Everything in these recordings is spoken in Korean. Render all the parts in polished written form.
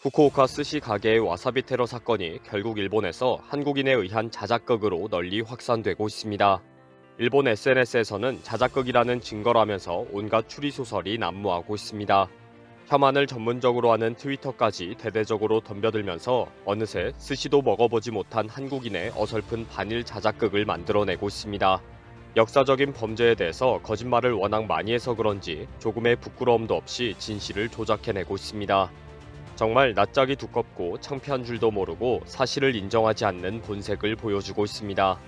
후쿠오카 스시 가게의 와사비 테러 사건이 결국 일본에서 한국인에 의한 자작극으로 널리 확산되고 있습니다. 일본 SNS에서는 자작극이라는 증거라면서 온갖 추리소설이 난무하고 있습니다. 혐한을 전문적으로 하는 트위터까지 대대적으로 덤벼들면서 어느새 스시도 먹어보지 못한 한국인의 어설픈 반일 자작극을 만들어내고 있습니다. 역사적인 범죄에 대해서 거짓말을 워낙 많이 해서 그런지 조금의 부끄러움도 없이 진실을 조작해내고 있습니다. 정말 낯짝이 두껍고 창피한 줄도 모르고 사실을 인정하지 않는 본색을 보여주고 있습니다.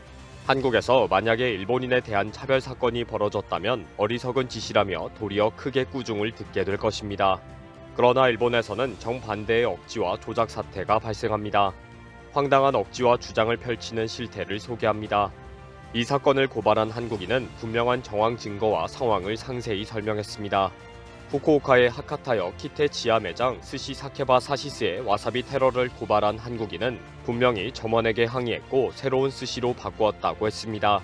한국에서 만약에 일본인에 대한 차별 사건이 벌어졌다면 어리석은 짓이라며 도리어 크게 꾸중을 듣게 될 것입니다. 그러나 일본에서는 정반대의 억지와 조작 사태가 발생합니다. 황당한 억지와 주장을 펼치는 실태를 소개합니다. 이 사건을 고발한 한국인은 분명한 정황 증거와 상황을 상세히 설명했습니다. 후쿠오카의 하카타역 키테 지하 매장 스시 사케바 사시스의 와사비 테러를 고발한 한국인은 분명히 점원에게 항의했고 새로운 스시로 바꾸었다고 했습니다.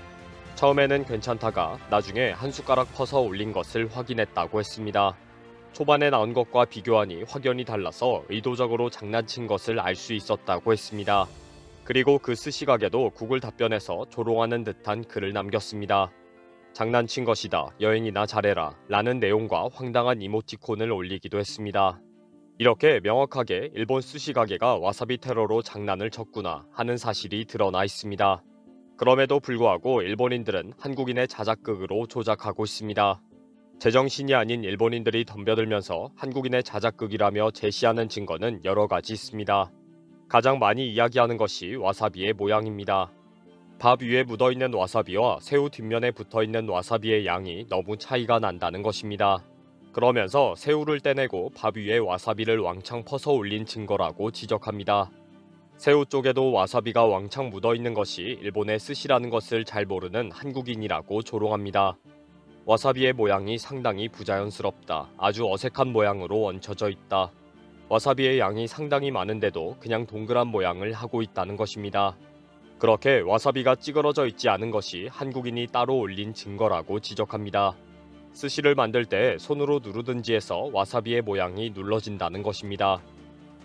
처음에는 괜찮다가 나중에 한 숟가락 퍼서 올린 것을 확인했다고 했습니다. 초반에 나온 것과 비교하니 확연히 달라서 의도적으로 장난친 것을 알 수 있었다고 했습니다. 그리고 그 스시 가게도 구글 답변에서 조롱하는 듯한 글을 남겼습니다. 장난친 것이다. 여행이나 잘해라. 라는 내용과 황당한 이모티콘을 올리기도 했습니다. 이렇게 명확하게 일본 스시 가게가 와사비 테러로 장난을 쳤구나 하는 사실이 드러나 있습니다. 그럼에도 불구하고 일본인들은 한국인의 자작극으로 조작하고 있습니다. 제정신이 아닌 일본인들이 덤벼들면서 한국인의 자작극이라며 제시하는 증거는 여러 가지 있습니다. 가장 많이 이야기하는 것이 와사비의 모양입니다. 밥 위에 묻어있는 와사비와 새우 뒷면에 붙어있는 와사비의 양이 너무 차이가 난다는 것입니다. 그러면서 새우를 떼내고 밥 위에 와사비를 왕창 퍼서 올린 증거라고 지적합니다. 새우 쪽에도 와사비가 왕창 묻어있는 것이 일본의 스시라는 것을 잘 모르는 한국인이라고 조롱합니다. 와사비의 모양이 상당히 부자연스럽다. 아주 어색한 모양으로 얹혀져 있다. 와사비의 양이 상당히 많은데도 그냥 동그란 모양을 하고 있다는 것입니다. 그렇게 와사비가 찌그러져 있지 않은 것이 한국인이 따로 올린 증거라고 지적합니다. 스시를 만들 때 손으로 누르든지 해서 와사비의 모양이 눌러진다는 것입니다.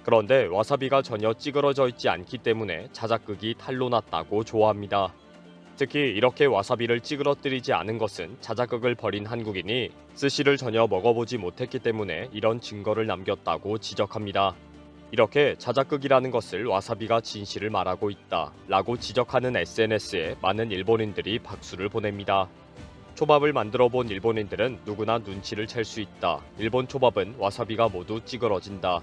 그런데 와사비가 전혀 찌그러져 있지 않기 때문에 자작극이 탄로 났다고 조어합니다. 특히 이렇게 와사비를 찌그러뜨리지 않은 것은 자작극을 벌인 한국인이 스시를 전혀 먹어보지 못했기 때문에 이런 증거를 남겼다고 지적합니다. 이렇게 자작극이라는 것을 와사비가 진실을 말하고 있다 라고 지적하는 SNS에 많은 일본인들이 박수를 보냅니다. 초밥을 만들어 본 일본인들은 누구나 눈치를 챌 수 있다. 일본 초밥은 와사비가 모두 찌그러진다.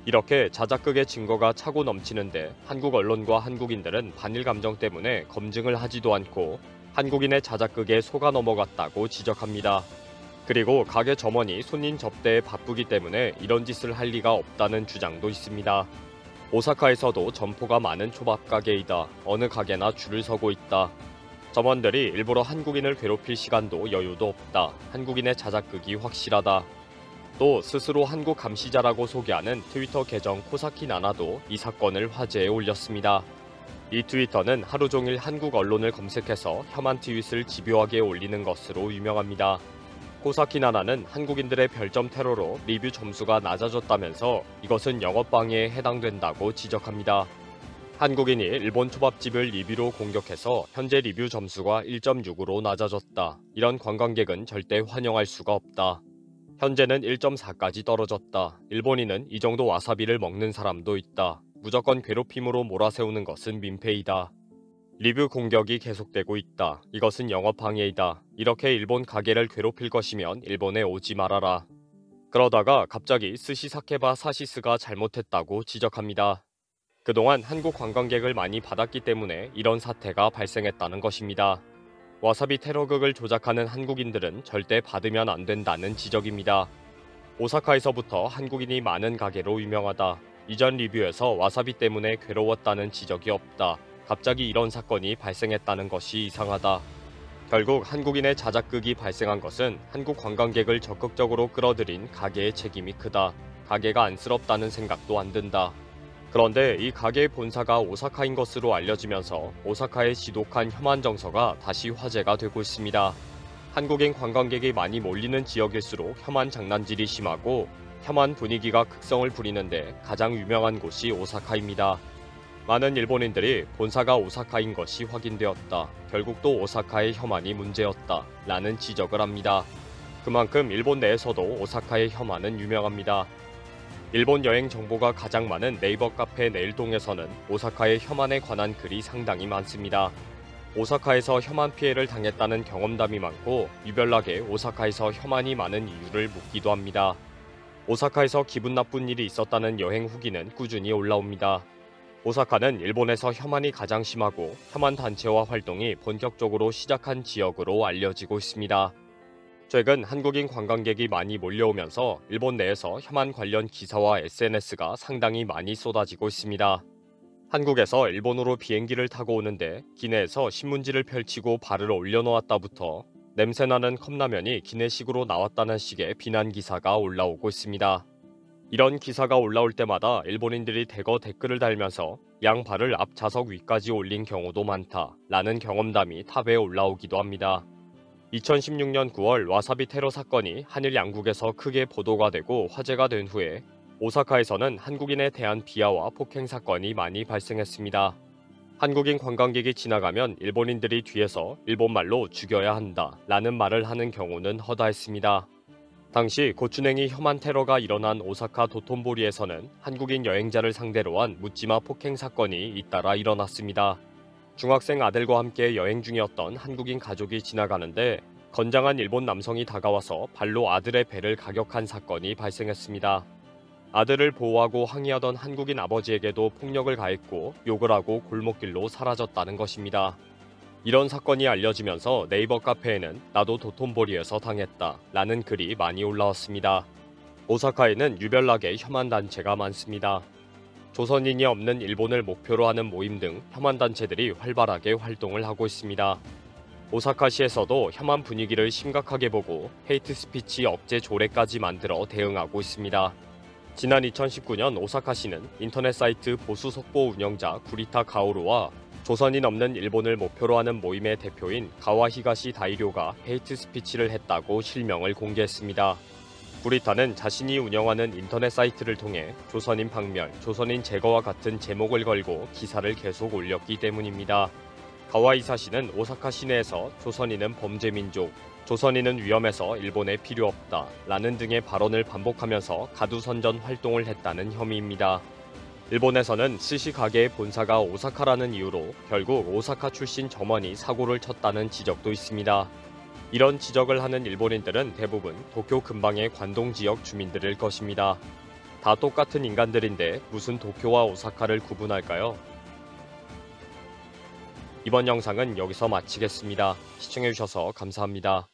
이렇게 자작극의 증거가 차고 넘치는데 한국 언론과 한국인들은 반일 감정 때문에 검증을 하지도 않고 한국인의 자작극에 속아 넘어갔다고 지적합니다. 그리고 가게 점원이 손님 접대에 바쁘기 때문에 이런 짓을 할 리가 없다는 주장도 있습니다. 오사카에서도 점포가 많은 초밥 가게이다. 어느 가게나 줄을 서고 있다. 점원들이 일부러 한국인을 괴롭힐 시간도 여유도 없다. 한국인의 자작극이 확실하다. 또 스스로 한국 감시자라고 소개하는 트위터 계정 코사키 나나도 이 사건을 화제에 올렸습니다. 이 트위터는 하루 종일 한국 언론을 검색해서 혐한 트윗을 집요하게 올리는 것으로 유명합니다. 코사키 나나는 한국인들의 별점 테러로 리뷰 점수가 낮아졌다면서 이것은 영업방해에 해당된다고 지적합니다. 한국인이 일본 초밥집을 리뷰로 공격해서 현재 리뷰 점수가 1.6으로 낮아졌다. 이런 관광객은 절대 환영할 수가 없다. 현재는 1.4까지 떨어졌다. 일본인은 이 정도 와사비를 먹는 사람도 있다. 무조건 괴롭힘으로 몰아세우는 것은 민폐이다. 리뷰 공격이 계속되고 있다. 이것은 영업방해이다. 이렇게 일본 가게를 괴롭힐 것이면 일본에 오지 말아라. 그러다가 갑자기 스시 사케바 사시스가 잘못했다고 지적합니다. 그동안 한국 관광객을 많이 받았기 때문에 이런 사태가 발생했다는 것입니다. 와사비 테러극을 조작하는 한국인들은 절대 받으면 안 된다는 지적입니다. 오사카에서부터 한국인이 많은 가게로 유명하다. 이전 리뷰에서 와사비 때문에 괴로웠다는 지적이 없다. 갑자기 이런 사건이 발생했다는 것이 이상하다. 결국 한국인의 자작극이 발생한 것은 한국 관광객을 적극적으로 끌어들인 가게의 책임이 크다. 가게가 안쓰럽다는 생각도 안 든다. 그런데 이 가게의 본사가 오사카인 것으로 알려지면서 오사카의 지독한 혐한 정서가 다시 화제가 되고 있습니다. 한국인 관광객이 많이 몰리는 지역일수록 혐한 장난질이 심하고 혐한 분위기가 극성을 부리는데 가장 유명한 곳이 오사카입니다. 많은 일본인들이 본사가 오사카인 것이 확인되었다. 결국 또 오사카의 혐한이 문제였다. 라는 지적을 합니다. 그만큼 일본 내에서도 오사카의 혐한은 유명합니다. 일본 여행 정보가 가장 많은 네이버 카페 내일동에서는 오사카의 혐한에 관한 글이 상당히 많습니다. 오사카에서 혐한 피해를 당했다는 경험담이 많고 유별나게 오사카에서 혐한이 많은 이유를 묻기도 합니다. 오사카에서 기분 나쁜 일이 있었다는 여행 후기는 꾸준히 올라옵니다. 오사카는 일본에서 혐한이 가장 심하고 혐한 단체와 활동이 본격적으로 시작한 지역으로 알려지고 있습니다. 최근 한국인 관광객이 많이 몰려오면서 일본 내에서 혐한 관련 기사와 SNS가 상당히 많이 쏟아지고 있습니다. 한국에서 일본으로 비행기를 타고 오는데 기내에서 신문지를 펼치고 발을 올려놓았다부터 냄새나는 컵라면이 기내식으로 나왔다는 식의 비난 기사가 올라오고 있습니다. 이런 기사가 올라올 때마다 일본인들이 대거 댓글을 달면서 양 발을 앞 좌석 위까지 올린 경우도 많다 라는 경험담이 탑에 올라오기도 합니다. 2016년 9월 와사비 테러 사건이 한일 양국에서 크게 보도가 되고 화제가 된 후에 오사카에서는 한국인에 대한 비하와 폭행 사건이 많이 발생했습니다. 한국인 관광객이 지나가면 일본인들이 뒤에서 일본말로 죽여야 한다 라는 말을 하는 경우는 허다했습니다. 당시 고추냉이 혐한 테러가 일어난 오사카 도톤보리에서는 한국인 여행자를 상대로 한 묻지마 폭행 사건이 잇따라 일어났습니다. 중학생 아들과 함께 여행 중이었던 한국인 가족이 지나가는데 건장한 일본 남성이 다가와서 발로 아들의 배를 가격한 사건이 발생했습니다. 아들을 보호하고 항의하던 한국인 아버지에게도 폭력을 가했고 욕을 하고 골목길로 사라졌다는 것입니다. 이런 사건이 알려지면서 네이버 카페에는 나도 도톤보리에서 당했다 라는 글이 많이 올라왔습니다. 오사카에는 유별나게 혐한 단체가 많습니다. 조선인이 없는 일본을 목표로 하는 모임 등 혐한 단체들이 활발하게 활동을 하고 있습니다. 오사카시에서도 혐한 분위기를 심각하게 보고 헤이트 스피치 억제 조례까지 만들어 대응하고 있습니다. 지난 2019년 오사카시는 인터넷 사이트 보수 속보 운영자 구리타 가오루와 조선인 없는 일본을 목표로 하는 모임의 대표인 가와히가시 다이료가 헤이트 스피치를 했다고 실명을 공개했습니다. 구리타는 자신이 운영하는 인터넷 사이트를 통해 조선인 박멸, 조선인 제거와 같은 제목을 걸고 기사를 계속 올렸기 때문입니다. 가와이사시는 오사카 시내에서 조선인은 범죄민족, 조선인은 위험해서 일본에 필요 없다 라는 등의 발언을 반복하면서 가두선전 활동을 했다는 혐의입니다. 일본에서는 스시 가게의 본사가 오사카라는 이유로 결국 오사카 출신 점원이 사고를 쳤다는 지적도 있습니다. 이런 지적을 하는 일본인들은 대부분 도쿄 근방의 관동 지역 주민들일 것입니다. 다 똑같은 인간들인데 무슨 도쿄와 오사카를 구분할까요? 이번 영상은 여기서 마치겠습니다. 시청해주셔서 감사합니다.